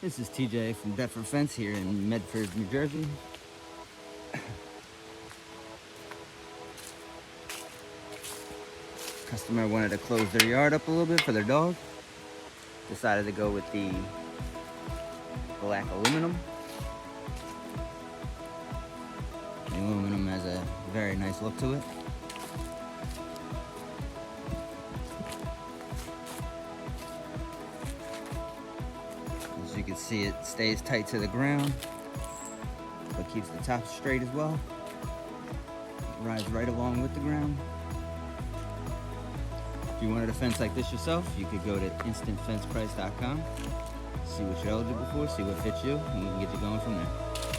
This is TJ from Deptford Fence here in Medford, New Jersey. Customer wanted to close their yard up a little bit for their dog. Decided to go with the black aluminum. The aluminum has a very nice look to it. As you can see, it stays tight to the ground, but keeps the top straight as well. It rides right along with the ground. If you wanted a fence like this yourself, you could go to instantfenceprice.com, see what you're eligible for, see what fits you, and we can get you going from there.